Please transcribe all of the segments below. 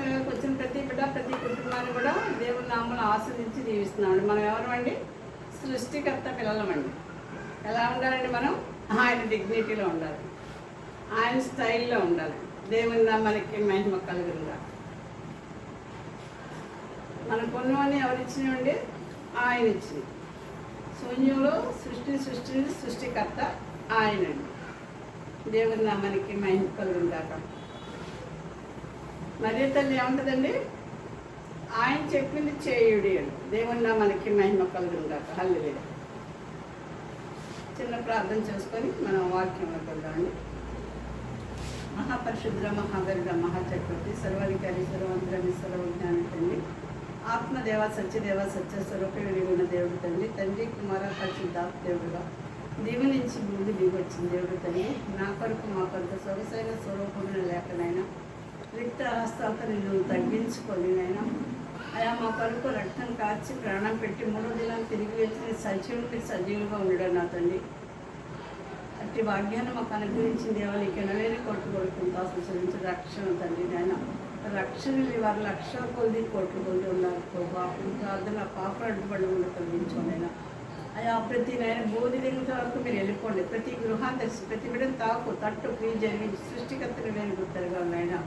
పిల్లలకు వచ్చిన ప్రతి బిడ్డ ప్రతి కుటుంబాన్ని కూడా దేవుని నామమును ఆస్వాదించి దీవిస్తున్నామండి. మనం ఎవరమండి? సృష్టికర్త పిల్లలమండి. ఎలా ఉండాలండి? మనం ఆయన డిగ్నిటీలో ఉండాలి, ఆయన స్టైల్లో ఉండాలి. దేవుని నామానికి మహిమ కలుగునుగా. మనకు ఉన్నవన్నీ ఎవరిచ్చినవండి? ఆయన ఇచ్చింది. శూన్యంలో సృష్టికర్త ఆయనండి. దేవుని నామానికి మహిమ కలుగునుగాక. మరియ తల్లి ఏముంటుందండి? ఆయన చెప్పింది చేయుడి అని. దేవుని నామానికి మహిమ కలుగునుగాక. హల్లెలూయా. చిన్న ప్రార్థన చేసుకొని మనం వాక్యంలోకి వెళ్దామండి. మహాపరిశుద్ర మహాగరుడ మహాచక్రవర్తి సర్వాధికారి సర్వంతరమి సర్వజ్ఞాని తండ్రి, ఆత్మదేవ సత్యదేవ సత్య స్వరూపి ఉన్న దేవుడు తండ్రి, తండ్రి కుమార పరిశుద్ధాత్మ దేవుడుగా దీవెనించి ముందు దిగొచ్చిన దేవుడు తండ్రి, నా కొరకు మా కొరకు సొగసైన స్వరూపమైన లేఖనైనా రిక్త హస్తాలతో నిన్ను తగ్గించుకొని నైనా అయా మా కొరకు రక్తం కాచి ప్రాణం పెట్టి 3వ దినాన్ని తిరిగి వచ్చిన సజీవులుగా ఉండడం నా తండ్రి. అట్టి భాగ్యాన్ని మాకు అనుగ్రహించిన దేవాలకి ఎనలేని కొట్టు కొడుకుంటూ ఆశీర్వదించి రక్షణ తండ్రి నాయన. రక్షణలు వారు లక్షల కొద్ది కోట్లు కొద్ది ఉన్నారు. ప్రార్థన పాప అడ్డుపడి ఉండి తొలగించోనైనా అయా ప్రతి నాయన బోధి దిగుత వరకు మీరు వెళ్ళిపోండి. ప్రతి గృహాన్ని తెచ్చి ప్రతి బిడ్డను తాకు తట్టు ప్రియ జరిగించి సృష్టికర్తలు లేని గుర్తరుగా ఉన్నాయన.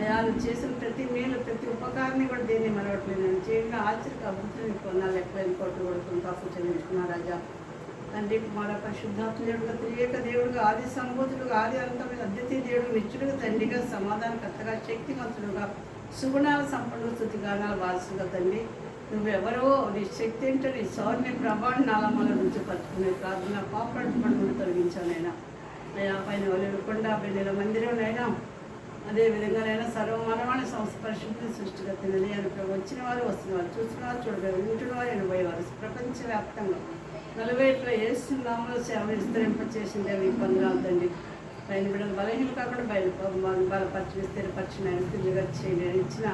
అయా నువ్వు చేసిన ప్రతి మేలు ప్రతి ఉపకారాన్ని కూడా దేన్ని మరవట్లేదు. నేను చేయడం ఆశ్చర్య అభివృద్ధిని కొన్నాళ్ళు ఎక్కడైనా కొట్టు కొడుకుంటూ ఆశీర్వదించుకున్నా రాజా. తండ్రి కుమార పరిశుద్ధాత్మ దేవుడుగా త్రియేక దేవుడుగా ఆది సంబోధుడుగా ఆది అంతమైన అద్వితీయ దేవుడు నిత్యుడుగా తండ్రిగా సమాధానకర్తగా శక్తిమంతుడుగా సుగుణాల సంపన్నుడు స్తుతిగానాల వారసుగా తండ్రి నువ్వెవరో నీ శక్తి ఏంటో నీ సౌర్య ప్రభావం నాలమాల నుంచి పట్టుకునే ప్రార్థన పాపడుపడుకుని తొలగించానైనా. అయా పైన కొండ పెళ్ళిల మందిరంనైనా అదేవిధంగానైనా సర్వమానవాణి సంస్థ పరిశుద్ధి సృష్టిగా తినది అని వచ్చిన వారు వస్తున్న వారు చూసిన వారు చూడగలరు వింటున్న వారు ఎనబోయేవారు ప్రపంచవ్యాప్తంగా 40 ఏసునామములో సేవ విస్తరింపచేసింది అవి పొందరాలు తండ్రి. పైన బిడ్డలు బలహీనలు కాకుండా బలపరిచి విస్తీర్పరిచిన తిరిగిగా చేయండి ఇచ్చిన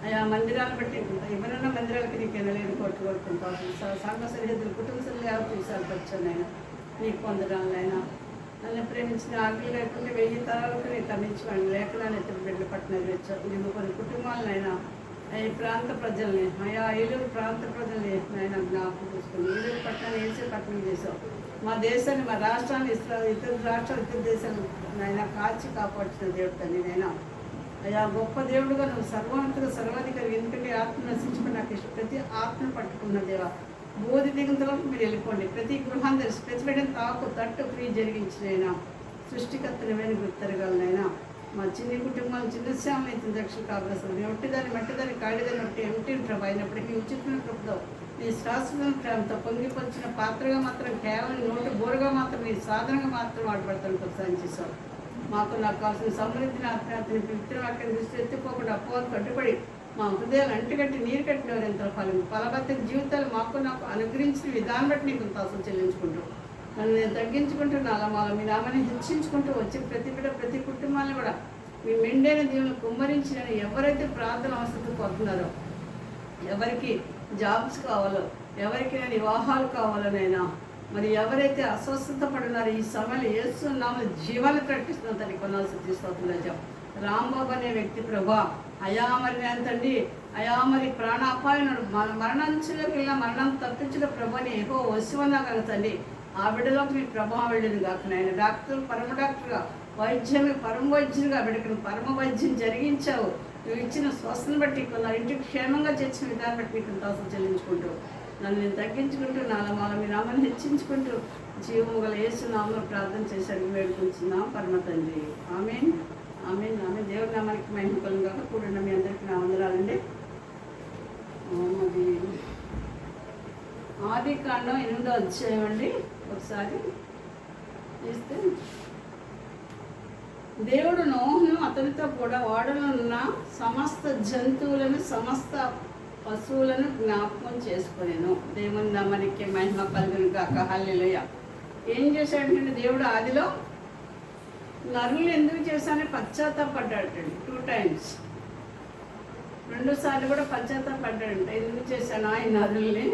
ఆయా మందిరాలు బట్టి ఎవరైనా మందిరాలకి నీకు ఎనలేని కొట్టు కొడుకుంటాం. సంఘ సరిహద్దులు కుటుంబ సరిహద్దు విశాలపరిచాను ఆయన నీకు పొందడాలైనా. నన్ను ప్రేమించిన ఆజ్ఞలు లేకుండా 1000 తరాలకు నేను కమించుకోండి. లేఖనాన్ని ఎత్తుడు బిడ్డలు పట్టినది వచ్చావు. ఇది కొన్ని కుటుంబాలనైనా ఈ ప్రాంత ప్రజల్ని ఆయా ఏలూరు ప్రాంత ప్రజల్ని ఆయన జ్ఞాపకం చూసుకుని ఏలూరు పట్టణాన్ని ఏసే పట్టణం చేసావు. మా దేశాన్ని మా రాష్ట్రాన్ని ఇతర రాష్ట్రాలు ఇతర దేశాలు ఆయన కాచి కాపాడుతున్న దేవుడు తండ్రి నైనా. అయా గొప్ప దేవుడుగా నువ్వు సర్వాంతగా సర్వాధికారి. ఎందుకంటే ఆత్మ నశించుకుని నాకు ఇష్టం. ప్రతి ఆత్మను పట్టుకున్న దేవ బోధి దిగుంతలకు మీరు వెళ్ళిపోండి. ప్రతి గృహాన్ని తెలిసి ప్రతి బిడ్డను తాకు తట్టు ఫ్రీ జరిగించినైనా సృష్టికర్తనమైన గుర్తరగలనైనా. మా చిన్న కుటుంబాలు చిన్న శ్యామలు ఇచ్చిన దక్షిణ కావలసింది ఒట్టిదాన్ని మట్టిదాన్ని కాడిదాన్ని ఒట్టి ఎంటీ ప్రభు అయినప్పటికీ ఉచితమైన కృపతో నీ శాశ్వత ప్రేమతో పొంగిపొంచిన పాత్రగా మాత్రం కేవలం నోటు బోరుగా మాత్రం నీ సాధనంగా మాత్రం వాడబడతాను ప్రోత్సాహం చేశావు. మాకు నాకు కావాల్సిన సమృద్ధిని ఆత్మీయతని పవిత్ర వాక్యం దృష్టి ఎత్తుకోకుండా అపోహలు కట్టుబడి మా హృదయాలు అంటుకట్టి నీరు కట్టినవారు ఎంత ఫలభద్ర జీవితాలు నాకు అనుగ్రహించిన విధానం బట్టి నీకు తాసం చెల్లించుకుంటూ నన్ను నేను తగ్గించుకుంటున్నా. అలా మీ నామాన్ని హెచ్చించుకుంటూ వచ్చి ప్రతి బిడ్డ ప్రతి కుటుంబాన్ని కూడా మీ మెండైన దీవులను కుమ్మరించిన ఎవరైతే ప్రార్థన అవసరం కోరుతున్నారో, ఎవరికి జాబ్స్ కావాలో, ఎవరికి వివాహాలు కావాలనైనా, మరి ఎవరైతే అస్వస్థత పడినారో ఈ సమయంలో యేసునామములో జీవాన్ని ప్రకటిస్తున్న తల్లి కొనాల్సి తీసుకొస్తున్నా. రాంబాబు అనే వ్యక్తి ప్రభా అయా మరి నేను తండ్రి అయా మరి ప్రాణాపాయనుడు మరణంచులోకి వెళ్ళిన మరణం తప్పించిన ప్రభాని ఏహో వస్తువన్నా కదా తండ్రి. ఆ బిడ్డలోకి మీ ప్రభావం వెళ్ళింది కాక నాయన. డాక్టర్ పరమ డాక్టర్గా వైద్యమే పరమ వైద్యులుగా బిడ్డకు పరమ వైద్యం జరిగించావు. నువ్వు ఇచ్చిన స్వస్థను బట్టి కొందరు ఇంటికి క్షేమంగా చేసిన విధానం బట్టి నీకు తాసం చెల్లించుకుంటూ నన్ను నేను తగ్గించుకుంటూ నాలమాల మీ నామాన్ని హెచ్చించుకుంటూ జీవము గల యేసు నామములో ప్రార్థన చేసి అడిగి వేడుకుంటున్నాం పరమ తండ్రి. ఆమేన్ ఆమేన్ ఆమేన్. దేవుడి నామానికి మహిమ కలుగుగాక. కూడిన మీ అందరికీ నా వందనాలండి. అది ఆదికాండం 8వ అధ్యాయం అండి. ఒకసారి చేస్తే దేవుడు నోహును అతనితో కూడా ఓడలో ఉన్న సమస్త జంతువులను సమస్త పశువులను జ్ఞాపకం చేసుకునేను. దేవుని నామానికి మహిమ కలుగునుగాక. హల్లెలూయా. ఏం చేశాడంటే దేవుడు ఆదిలో నరులు ఎందుకు చేశానని పశ్చాత్తాపడ్డాడండి. 2 times 2 సార్లు కూడా పశ్చాత్తాపడ్డాడంట. ఎందుకు చేశాను ఈ నరుల్ని?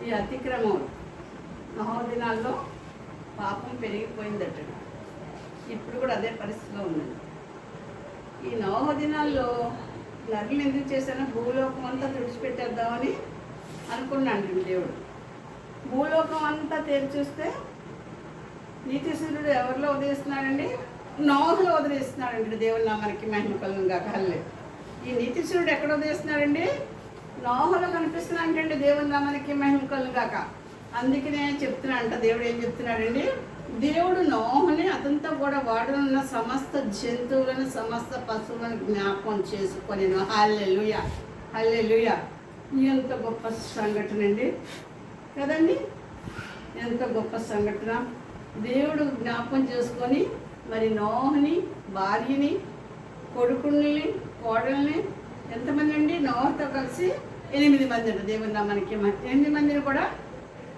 ఈ అతిక్రమం మహోదినాల్లో పాపం పెరిగిపోయిందట. ఇప్పుడు కూడా అదే పరిస్థితిలో ఉన్నది. ఈ నోహ దినాల్లో నరులు ఎందుకు చేశానో భూలోకం అంతా తుడిచిపెట్టేద్దామని అనుకున్నాడు దేవుడు. భూలోకం అంతా తెరిచూస్తే నీతి సూర్యుడు ఎవరిలో ఉదయిస్తున్నాడండి? నోహలో ఉదయిస్తున్నాడండి. దేవుని నామానికి మహిమ కలుగును గాక. హల్లెలూయా. ఈ నీతి సూర్యుడు ఎక్కడ ఉదయిస్తున్నాడండి? నోహలో కనిపిస్తున్నాడండి. దేవుని నామానికి మహిమ కలుగును గాక. అందుకనే చెప్తున్నా అంట, దేవుడు ఏం చెప్తున్నాడండి? దేవుడు నోహని అతనితో కూడా వాడునున్న సమస్త జంతువులను సమస్త పశువులను జ్ఞాపకం చేసుకొని. హల్లెలూయా, హల్లెలూయా. ఎంత గొప్ప సంఘటన అండి కదండి, ఎంత గొప్ప సంఘటన. దేవుడు జ్ఞాపకం చేసుకొని మరి నోహని, భార్యని, కొడుకుల్ని, కోడల్ని, ఎంతమంది అండి? నోహతో కలిసి 8 మంది అండి. దేవుని నామానికి 8 మందిని కూడా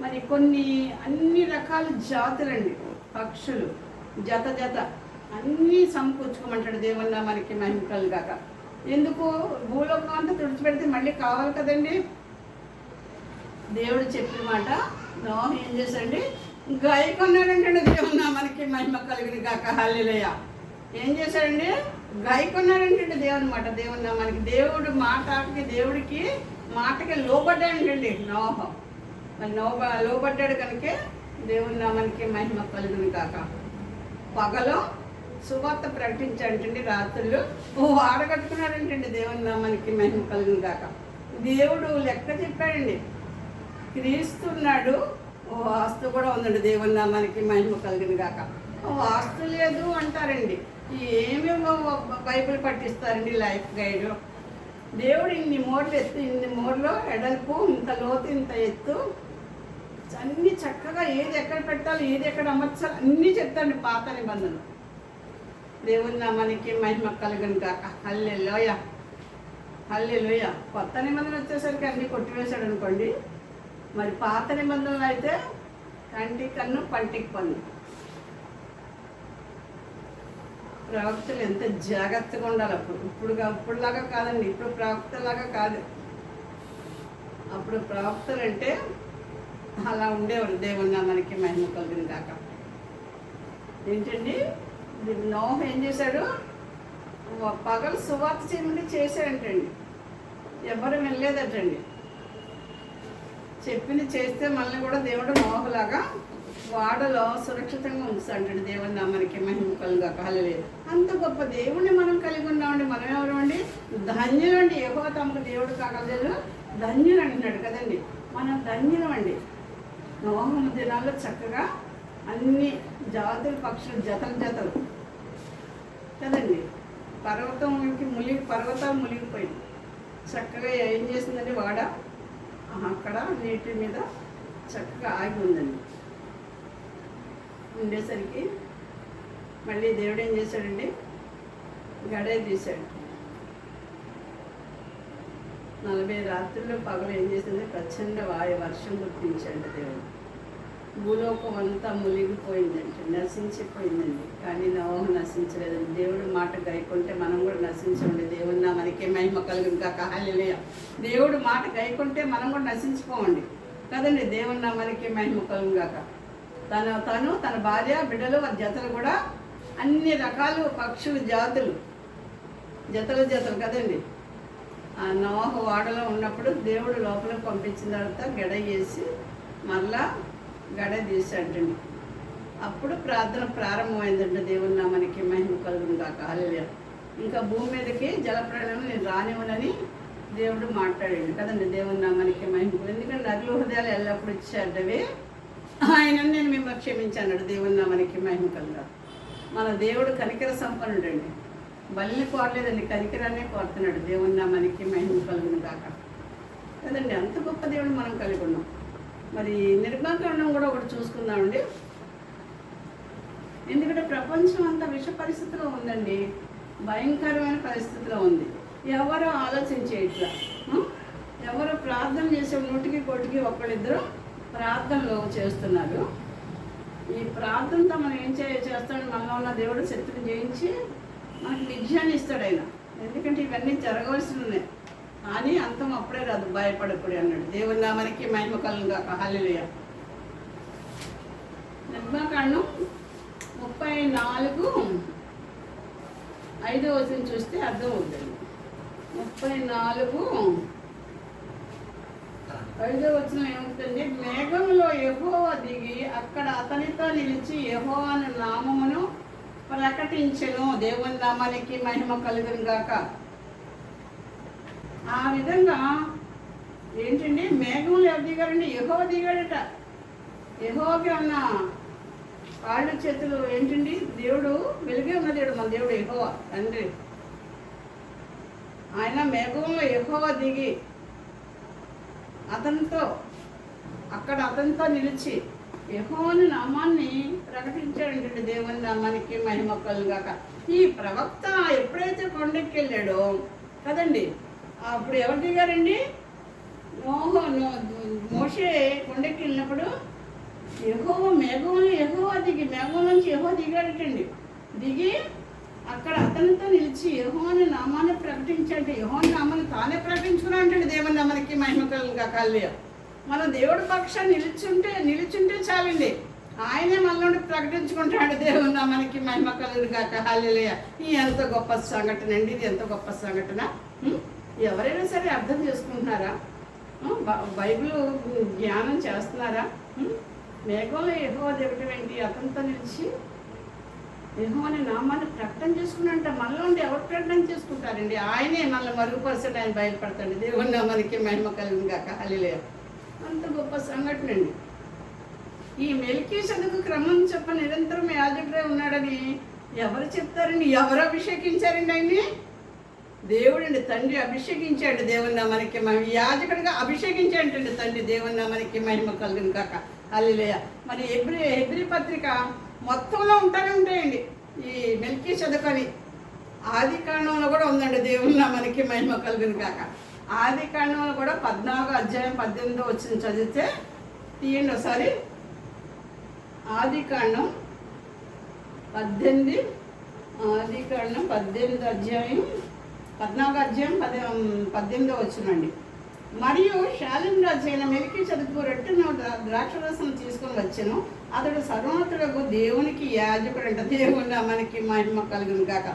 మరి కొన్ని అన్ని రకాల జాతులండి, పక్షులు జత జత అన్నీ సమకూర్చుకోమంటాడు. దేవుని నామానికి మహిమ కలుగాక. ఎందుకు? భూలోకం అంతా తుడిచిపెడితే మళ్ళీ కావాలి కదండి. దేవుడు చెప్పిన మాట నోహ ఏం చేశాడండి? గాయకొన్నాడంటే దేవుని నామానికి మహిమ కలిగిన గాక. హల్లెలూయా. ఏం చేశాడండి? గాయకొన్నాడంటే దేవుని మాట, దేవుని నామానికి. దేవుడు మాటకి, దేవుడికి మాటకి లోబడ్డాడండి నోహ. మరి లోబడ్డాడు కనుకే దేవుని నామానికి మహిమ కలుగును కాక. పగలో సువార్త ప్రకటించాడంటండి, రాత్రులు వాడగట్టుకున్నాడంటండి. దేవుని నామానికి మహిమ కలుగును కాక. దేవుడు లెక్క చెప్పాడండి. క్రీస్తున్నాడు, వాస్తు కూడా ఉందండి. దేవుని నామానికి మహిమ కలుగును కాక. వాస్తు లేదు అంటారండి. ఏమేమో బైబిల్ పట్టిస్తారండి, లైఫ్ గైడ్. దేవుడు ఇన్ని మోర్లో ఎడల్పు, ఇంత లోతు, ఇంత ఎత్తు, అన్నీ చక్కగా ఏది ఎక్కడ పెట్టాలి, ఏది ఎక్కడ అమర్చాలి అన్నీ చెప్తాండి పాత నిబంధనలు. దేవుని నామానికి మహిమ కలుగును కాక. హల్లెలూయా, హల్లెలూయా. కొత్త నిబంధన వచ్చేసరికి అన్నీ కొట్టివేశాడు అనుకోండి. మరి పాత నిబంధనలు అయితే కంటికి కన్ను, పంటికి పన్ను. ప్రవక్తలు ఎంత జాగ్రత్తగా ఉండాలి అప్పుడు. ఇప్పుడులాగా కాదండి. ఇప్పుడు ప్రవక్తలాగా కాదు. అప్పుడు ప్రవక్తలు అంటే అలా ఉండేవారు. దేవుని నామానికి మహిమ కలుగును కాక. ఏంటండి, నోహ ఏం చేశాడు? పగలు సువార్త చేయమంటే చేశాడంటండి. ఎవరు వెళ్ళలేదటండి. చెప్పింది చేస్తే మళ్ళీ కూడా దేవుడు నోహలాగా వాడలో సురక్షితంగా ఉంచుతాడండి. దేవుని నామానికి మహిమ కలుగును కాక. హల్లెలూయా. అంత గొప్ప దేవుడిని మనం కలిగి ఉన్నామండి. మనం ఎవరు అండి? ధన్యులండి. యెహోవా తమకు దేవుడు కాగలదు, ధన్యులు అంటున్నాడు కదండి. మనం ధన్యులం అండి. నోహ దినాల్లో చక్కగా అన్ని జాతులు, పక్షులు జతలు కదండి. పర్వతాలు మునిగిపోయింది. చక్కగా ఏం చేసిందండి? వాడ అక్కడ నీటి మీద చక్కగా ఆగి ఉందండి. ఉండేసరికి మళ్ళీ దేవుడు ఏం చేశాడండి? గడే తీశాడు. 40 రాత్రుల్లో పగలు ఏం చేసింది? ప్రచండ వర్షం కురిపించాడు దేవుడు. భూలోకం అంతా మునిగిపోయిందండి, నశించిపోయిందండి. కానీ నోహ నశించలేదండి. దేవుడు మాట గైకుంటే మనం కూడా నశించండి. దేవుని నామానికి మహిమ కలుగును కాక. హల్లెలూయా. దేవుడు మాట గైకుంటే మనం కూడా నశించిపోవండి కదండి. దేవుని నామానికి మహిమ కలుగును కాక. తను తన భార్య, బిడ్డలు, వారి జతలు కూడా అన్ని రకాలు పక్షులు, జాతులు జతలు కదండి. ఆ నోహ వాడలో ఉన్నప్పుడు దేవుడు లోపలికి పంపించిన తర్వాత గడ వేసి మళ్ళా గడ తీసాడండి. అప్పుడు ప్రార్థన ప్రారంభమైందండి. దేవుని నామానికి మహిమ కలుగును కాక. హల్లెలూయా. ఇంకా భూమి మీదకి జలప్రళయం నేను రానివ్వనని దేవుడు మాట్లాడాడు కదండి. దేవుని నామానికి మహిమ. ఎందుకంటే నరుల హృదయాలు ఎల్లప్పుడు ఇచ్చేటవి ఆయన నేను మిమ్మల్ని క్షమించాడు. దేవుని నామానికి మహిమ కలుగును. మన దేవుడు కనికర సంపన్నుడండి. బలిని కోరలేదండి, కనికరాన్ని కోరుతున్నాడు. దేవుని నామానికి మహిమ కలుగును కాక కదండి. అంత గొప్ప దేవుడు మనం కలిగి ఉన్నాం. మరి నిర్మాకాండం కూడా ఒకటి చూసుకుందామండి. ఎందుకంటే ప్రపంచం అంతా విష పరిస్థితిలో ఉందండి. భయంకరమైన పరిస్థితిలో ఉంది. ఎవరో ఆలోచించే ఇట్లా ఎవరో ప్రార్థన చేసే 100కి ఒకళ్ళిద్దరు ప్రార్థనలు చేస్తున్నారు. ఈ ప్రార్థనతో మనం ఏం చేస్తాడు? మనలో ఉన్న దేవుడు శక్తిని జయించి మనకి విజయాన్ని ఇస్తాడు ఆయన. ఎందుకంటే ఇవన్నీ జరగవలసి ఉన్నాయి. కానీ అంతం అప్పుడే రాదు, భయపడకూడదు అన్నాడు. దేవుని నామానికి మహిమ కలుగును గాక. హల్లెలూయా. నిర్మాకాండం 34 5వ వచనం చూస్తే అర్థం అవుతుంది. 34 5వ వచనం ఏమవుతుంది? మేఘంలో యెహోవా దిగి అక్కడ అతనితో నిలిచి యెహోవాను నామమును ప్రకటించెను. దేవుని నామానికి మహిమ కలుగును గాక. ఆ విధంగా ఏంటండి, మేఘంలో ఎవరు దిగారండి? యెహోవా దిగాడట. యెహోవాకి ఉన్న కాళ్ళు చేతులు ఏంటండి? దేవుడు వెలుగే ఉన్న దేవుడు, మన దేవుడు యెహోవా తండ్రి. ఆయన మేఘంలో యెహోవా దిగి అతనితో నిలిచి యెహోవాని నామాన్ని ప్రకటించాడంటే దేవుని నామానికి మహిమ కలుగాక. ఈ ప్రవక్త ఎప్పుడైతే కొండకి వెళ్ళాడో కదండి, అప్పుడు ఎవరు దిగారండి? మోషే కొండకి వెళ్ళినప్పుడు యెహోవా మేఘంలో నుంచి యెహోవా దిగాడటండి. దిగి అక్కడ అతనితో నిలిచి యెహోవాని నామాన్ని ప్రకటించాడు. యెహోవాని నామాన్ని తానే ప్రకటించుకున్నా అంటాడు. దేవుని నామానికి మహిమ కలుగాక. హల్లెలూయా. మనం దేవుడి పక్షాన్ని నిలుచుంటే చాలండి, ఆయనే మనల్ని ప్రకటించుకుంటాడు. దేవుని నామానికి మహిమ కలుగాక. హల్లెలూయా. ఈ ఎంత గొప్ప సంఘటన అండి, ఇది ఎంత గొప్ప సంఘటన. ఎవరైనా సరే అర్థం చేసుకుంటున్నారా? బైబిల్ జ్ఞానం చేస్తున్నారా? మేఘంలో యెహోవా దిగటం ఏంటి? అతనితో నిలిచి యెహోవాని నామాన్ని ప్రకటన చేసుకున్నంట. మనలో ఉండి ఎవరు ప్రకటన చేసుకుంటారండి? ఆయనే మనల్ని మరుగుపరచడం, ఆయన బయలుపడతాడు. దేవుని నామానికి మహిమ కలుగుగాక. హల్లెలూయా. అంత గొప్ప సంఘటన అండి. ఈ మెల్కీసెదెకు క్రమం చెప్ప నిరంతరం యాజకుడే ఉన్నాడని ఎవరు చెప్తారండి? ఎవరు అభిషేకించారండి ఆయన్ని? దేవుడండి, తండ్రి అభిషేకించాడు. దేవుని నామానికి మహిమ. యాజకుడిగా అభిషేకించాడండి తండ్రి. దేవుని నామానికి మహిమ కలుగును కాక. హల్లెలూయా. మరి హెబ్రీ పత్రిక మొత్తంలో ఉంటాయండి ఈ మెల్కీసెదెకు అని. ఆది కాండంలో కూడా ఉందండి. దేవుని నామానికి మహిమ కలుగును కాక. ఆది కాండంలో కూడా 14వ అధ్యాయం 18వ వచనం చదివితే తీయండి ఒకసారి. ఆది కాండం 18 అధ్యాయం 14వ అధ్యాయం 18వ వచనండి. మరియు షాలేం రాజు అయిన మెల్కీసెదెకు రొట్టెను ద్రాక్షరసం తీసుకొని వచ్చెను. అతడు సర్వోన్నతుడగు దేవునికి యాజకుడంట. దేవుని నామానికి మహిమ కలుగును గాక.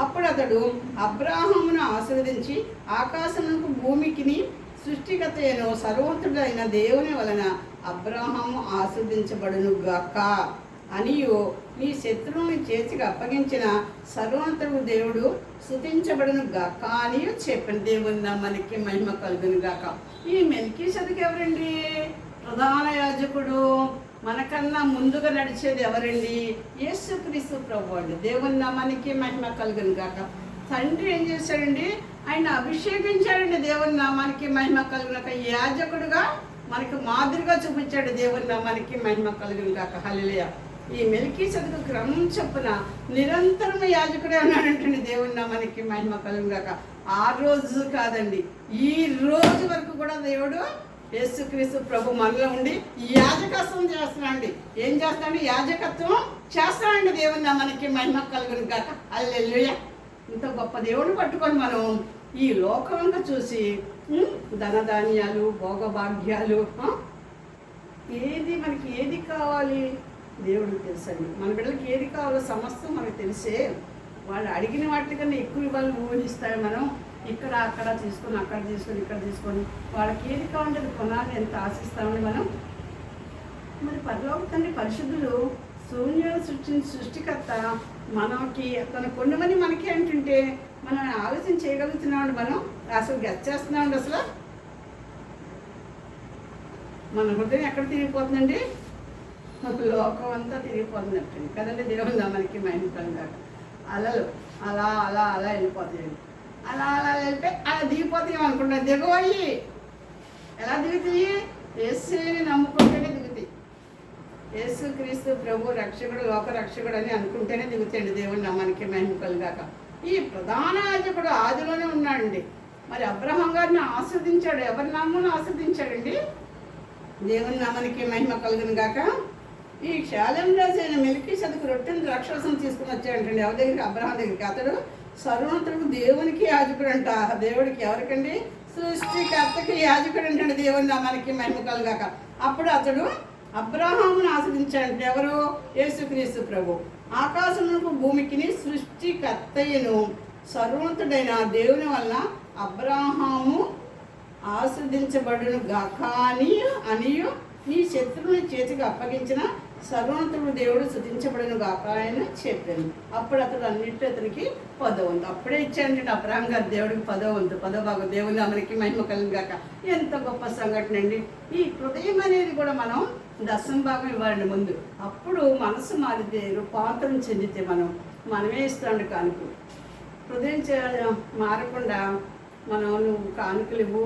అప్పుడు అతడు అబ్రాహామును ఆశీర్వదించి ఆకాశమునకు భూమికిని సృష్టికర్త అయిన సర్వోన్నతుడైన దేవుని వలన అబ్రాహాము ఆశీర్వదించబడును గాక అనియు నీ శత్రువుని చేతికి అప్పగించిన సర్వోన్నతుడు దేవుడు స్తుతించబడును గాక అనియు చెప్పిన. దేవుని నామానికి మహిమ కలుగును గాక. ఈ మెల్కీసెదెకు ఎవరండి? ప్రధాన యాజకుడు. మనకన్నా ముందుగా నడిచేది ఎవరండి? యేసుక్రీస్తు ప్రభువు. దేవుని నామానికి మహిమ కలుగును గాక. తండ్రి ఏం చేశాడండి? ఆయన అభిషేకించాడండి. దేవుని నామానికి మహిమ కలుగును గాక. యాజకుడుగా మనకు మాదిరిగా చూపించాడు. దేవుని నామానికి మహిమ కలుగును గాక. హల్లెలూయా. ఈ మెల్కీసెదెకు క్రమం చొప్పున నిరంతరం యాజకుడే ఉన్నాడంటండి. దేవుని నామానికి మహిమ కలుగును గాక. ఆ రోజు కాదండి, ఈ రోజు వరకు కూడా దేవుడు యేసుక్రీస్తు ప్రభు మనలో ఉండి యాజకత్వం చేస్తున్నాండి. ఏం చేస్తాడు? యాజకత్వం చేస్తానండి. దేవుని నామానికి మహిమ కలుగును గాక. హల్లెలూయా. ఇంత గొప్ప దేవుడిని పట్టుకొని మనం ఈ లోకంగా చూసి ధనధాన్యాలు, భోగభాగ్యాలు, మనకి ఏది కావాలి దేవుడికి తెలుసండి. మన బిడ్డలకి ఏది కావాలో సమస్తం మనకు తెలిసే. వాళ్ళు అడిగిన వాటికన్నా ఎక్కువ వాళ్ళు ఊహిస్తాయి. మనం ఇక్కడ అక్కడ తీసుకొని, అక్కడ తీసుకొని, ఇక్కడ తీసుకొని వాళ్ళకి ఏది కావాలంటే అది కొనాలని ఎంత ఆశిస్తామని మనం. మరి పరలోక తండ్రి పరిశుద్ధులు శూన్యాలు సృష్టికర్త మనకి తన కొన్ని మంది మనకి ఏంటంటే మనం ఆలోచన చేయగలుగుతున్నామండి. మనం అసలు గచ్చేస్తున్నామండి. అసలు మన హృదయం ఎక్కడ తిరిగిపోతుందండి? లోకం అంతా తిరిగిపోతున్నట్టు కదండి. దేవుని నామానికి మహిమ కలుగును. అలలు అలా అలా అలా వెళ్ళిపోతాయండి. అలా అలా వెళ్ళిపోయి అలా దిగిపోతాయి అనుకుంటారు. దిగబోయి ఎలా దిగుతాయి? యేసుని నమ్ముకుంటేనే దిగుతాయి. యేసుక్రీస్తు ప్రభు రక్షకుడు, లోక రక్షకుడు అని అనుకుంటేనే దిగుతాయండి. దేవుని నామానికి మహిమ కలుగాక. ఈ ప్రధాన యాజకుడు ఆదిలోనే ఉన్నాడండి. మరి అబ్రహాం గారిని ఆస్వాదించాడు. ఎవరి నామాన్ని ఆస్వాదించాడండి? దేవుని నామానికి మహిమ కలుగును గాక. ఈ షాలేం రాజు అయిన మెల్కీసెదెకు రొట్టెను ద్రాక్షరసం తీసుకుని వచ్చాడంటండి. ఎవరి దగ్గరికి? అబ్రహాం దగ్గరికి. అతడు సర్వోన్నతుడు దేవునికి యాజకుడు అంట. దేవుడికి ఎవరికండి? సృష్టికర్తకి యాజకుడు అంటండి. దేవుని నామానికి మహిమ కలుగాక. అప్పుడు అతడు అబ్రహామును ఆశ్రదించాడు ఎవరు? యేసుక్రీస్తు ప్రభు. ఆకాశమునకు భూమికిని సృష్టికర్తయ్యను సర్వోన్నతుడైన దేవుని వలన అబ్రహాము ఆశ్రదించబడును గాక అనియు నీ శత్రువుని చేతికి అప్పగించిన సర్వోన్నతుడు దేవుడు స్తుతించబడును గాక అని చెప్పాను. అప్పుడు అతడు అన్నింటి అతనికి 10వ వంతు అప్పుడే ఇచ్చాడంటే అబ్రహాం గారు దేవుడికి 10వ వంతు 10వ భాగం దేవుని అమరికి మహిమ కలుగును గాక. ఎంత గొప్ప సంఘటన అండి. ఈ హృదయం అనేది కూడా మనం దశమ భాగం ఇవ్వాలండి ముందు. అప్పుడు మనసు మారితే రూపాంతరం చెందితే మనమే ఇస్తాండి కానుకలు. హృదయం మారకుండా నువ్వు కానుకలు ఇవ్వు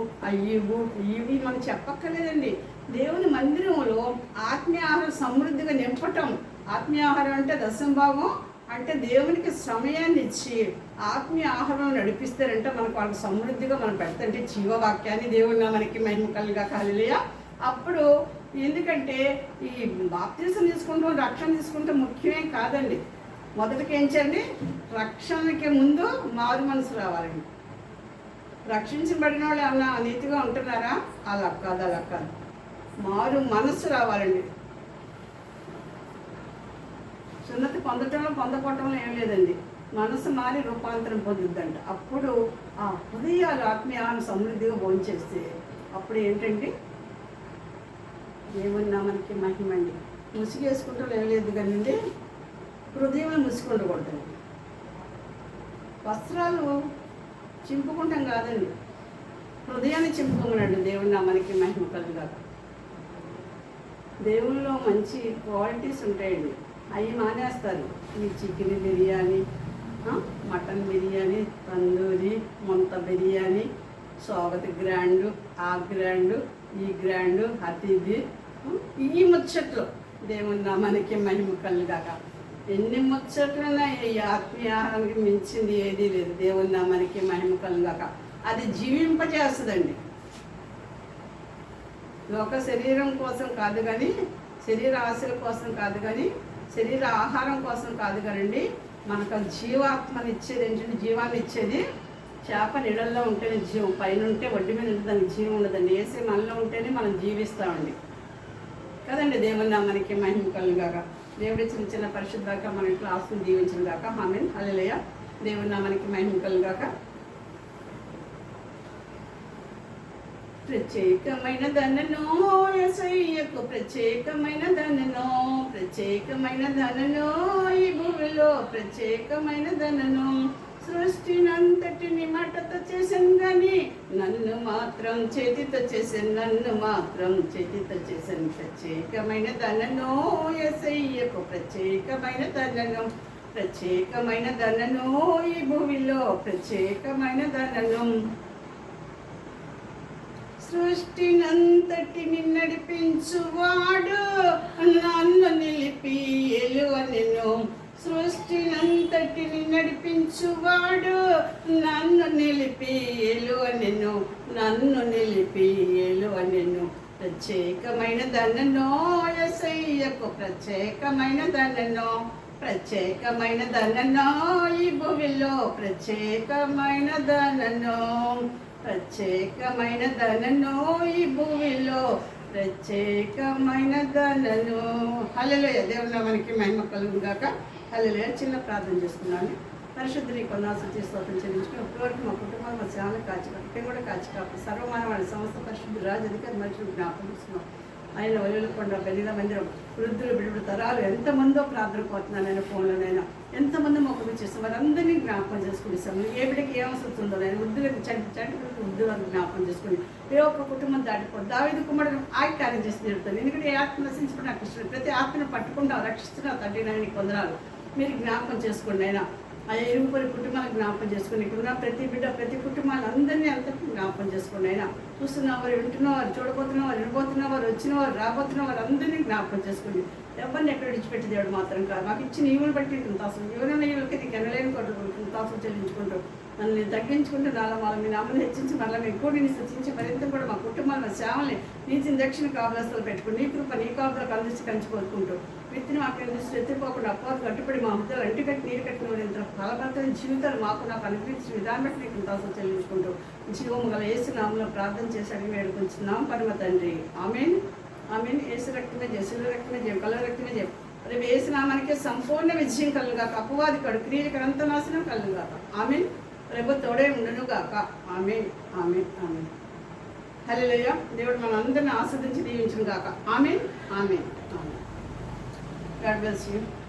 ఇవి మనం చెప్పక్కర్లేదండి. దేవుని మందిరంలో ఆత్మీయ ఆహారం సమృద్ధిగా నింపటం. ఆత్మీయ ఆహారం అంటే దశమ భాగం అంటే దేవునికి సమయాన్ని ఇచ్చి ఆత్మీయ ఆహారం నడిపిస్తారంటే మనకు వాళ్ళకి సమృద్ధిగా మనం పెడతంటే జీవవాక్యాన్ని దేవుని మనకి మహిమ కలుగుగా హల్లెలూయా. అప్పుడు ఎందుకంటే ఈ బాప్తిసం తీసుకుంటాం రక్షణ తీసుకుంటాం ముఖ్యమేం కాదండి. మొదటికి ఏం చేయండి, రక్షణకి ముందు మారు మనసు రావాలండి. రక్షించబడిన వాళ్ళు ఏమన్నా నీతిగా ఉంటున్నారా? అలా కాదు. మారు మనస్సు రావాలండి. సున్నతి పొందకపోవటంలో ఏం లేదండి. మనసు మారి రూపాంతరం పొందుద్దంట. అప్పుడు ఆ హృదయాలు ఆత్మీయాన్ని సమృద్ధిగా భోంచేస్తే అప్పుడు ఏంటంటే ఏమన్నా మనకి మహిమండి. ముసుగేసుకుంటూ ఏం లేదు కానీ హృదయంలో ముసుకుండకూడదండి. వస్త్రాలు చింపుకుంటాం కాదండి, హృదయాన్ని చింపుకున్నాడు. దేవుని మనకి మహిమ కలుగుగా. దేవుల్లో మంచి క్వాలిటీస్ ఉంటాయండి, అవి మానేస్తారు. ఈ చికెన్ బిర్యానీ, మటన్ బిర్యానీ, తందూరి, మొంత బిర్యానీ, స్వాగత గ్రాండు, ఆ గ్రాండు, ఈ గ్రాండు, అతిథి, ఈ ముచ్చట్లు దేవుని మనకి మహిమ కలుగాక. ఎన్ని ముచ్చట్లున్నాయి, ఈ ఆత్మీయాహారానికి మించింది ఏదీ లేదు. దేవుని మనకి మహిమ కలుగాక. అది జీవింపజేస్తుందండి. లోక శరీరం కోసం కాదు కానీ, శరీర ఆశల కోసం కాదు కానీ, శరీర ఆహారం కోసం కాదు కానండి. మనకు జీవాత్మని ఇచ్చేది ఏంటంటే, జీవాన్ని ఇచ్చేది చేప నీళ్ళల్లో ఉంటేనే జీవం, పైన ఉంటే ఒడ్డు మీద ఉంటే దానికి జీవం ఉండదండి. ఏసే మనలో ఉంటేనే మనం జీవిస్తామండి కదండి. దేవుని మనకి మహిమ కలుగాక. దేవుడి చిన్న పరిశుద్ధాక మన ఇంట్లో ఆస్తులు దీవించిన గాక. ఆమేన్ హల్లెలూయా. దేవుని మనకి మహిమ కలుగాక. ప్రత్యేకమైన ధనను యేసయ్యకు, ప్రత్యేకమైన ధనను ఈ భూమిలో, ప్రత్యేకమైన ధనను సృష్టినంతటిని మాటతో చేశాను కానీ నన్ను మాత్రం చేతితో చేశాను, ప్రత్యేకమైన ధనను యేసయ్యకు, ప్రత్యేకమైన ధనను ఈ భూమిలో, ప్రత్యేకమైన ధనను సృష్టినంతటిని నడిపించువాడు నన్ను నిలిపి ఎలువనెను. సృష్టినంతటిని నడిపించువాడు నన్ను నిలిపి ఎలువనెను. ప్రత్యేకమైన ధనను యేసయ్యకు, ప్రత్యేకమైన ధనను ఈ భూమిలో, ప్రత్యేకమైన ధనను ఈ భూమిలో, ప్రత్యేకమైన ధనను. హల్లెలూయా. దేవుని మనకి మహిమ కలుగును గాక. హల్లెలూయా. చిన్న ప్రార్థన చేసుకున్నాను. పరిశుద్ధి కొన్నాసు స్తోత్రం చెల్లించుకుని ఇప్పటివరకు మా కుటుంబాలు మా సేవలు కాచికాపు కూడా కాచికాపు సర్వమానవాడి సంస్థ పరిశుద్ధి రాజు అధికారి మనుషులు జ్ఞాపకం చేసుకున్నాం. ఆయన వలులకొండ బలిల మందిరం వృద్ధులు బిడ్డలు తరాలు ఎంతమందో ప్రార్థన పోతున్నాను. ఆయన ఫోన్లోనైనా ఎంతమంది మొక్కలు చేస్తాం, వారందరినీ జ్ఞాపకం చేసుకుని సమయం ఏ బిడ్డకి ఏం వస్తుందో ఆయన వృద్ధులకు చంటి వృద్ధులను జ్ఞాపకం చేసుకుని ఏ ఒక్క కుటుంబం దాటిపోదు. దావీదు కుమారుడు కార్యం చేసి నేర్పుతాను. ఎందుకంటే ఏ ఆత్మ నశించడం నాకు ఇష్టం. ప్రతి ఆత్మను పట్టుకుంటావు, రక్షిస్తున్నావు తండ్రి. నాయన కొందనాలు మీరు జ్ఞాపకం చేసుకోండి. ఆయన ఆ ఇరుగుపరి కుటుంబాలకు జ్ఞాపకం చేసుకుని ఇక్కడున్న ప్రతి బిడ్డ ప్రతి కుటుంబాలు అందరినీ అంతటి జ్ఞాపకం చేసుకోండి. అయినా చూస్తున్నవారు, వింటున్నవారు, చూడబోతున్నవారు, వినబోతున్నవారు, వచ్చినవారు, రాబోతున్నవారు అందరినీ జ్ఞాపకం చేసుకోండి. ఎవరిని ఎక్కడ విడిచిపెట్టి దేవుడు మాత్రం కాదు. మాకు ఇచ్చిన ఈవులు బట్టి ఇంతాసం ఎవరైనా ఈవులకి నీకు ఎనలేని కొట్టు ఇంతాసం చెల్లించుకుంటూ నన్ను నేను తగ్గించుకుంటూ నాలో వాళ్ళ మీ నామని హెచ్చించి మరలా మేము కూడా నేను సచించి మరింత కూడా మా కుటుంబాలు మా సేవల్ని నీతిని దక్షిణ కాపులస్తలు పెట్టుకుని నీ కృప నీ కాపులకు అందించి కంచి కోరుకుంటూ విత్తిని మాకు అందిస్తూ ఎత్తిపోకుండా అప్పవారు కట్టుబడి మా హృదయాలు అంటి కట్టి నీరు కట్టిన వారు ఇంత ఫలభరితమైన జీవితాలు మాకు నాకు అనుగ్రహించిన విధానం బట్టి నీకు ఇంతాసం చెల్లించుకుంటూ జీవము గల యేసు నామములో ప్రార్థన చేసి అడిగి వేడుకుంటున్నాం పరమ తండ్రి. ఆమేన్. ఆమెన్. యేసు రక్తమే జయ, శిలువ రక్తమే జయం, కలువ రక్తమే జయం. రేపు యేసు నామానికి సంపూర్ణ విజయం కలుగాక, అపవాది కడు క్రియలకు అంత నాశనం కలుగాక. ఆమెన్. రేపు తోడే ఉండును గాక. Amen, amen, amen. హల్లెలూయా. దేవుడు మన అందరిని ఆస్వాదించి దీవించును గాక. Amen, amen, amen. God bless you.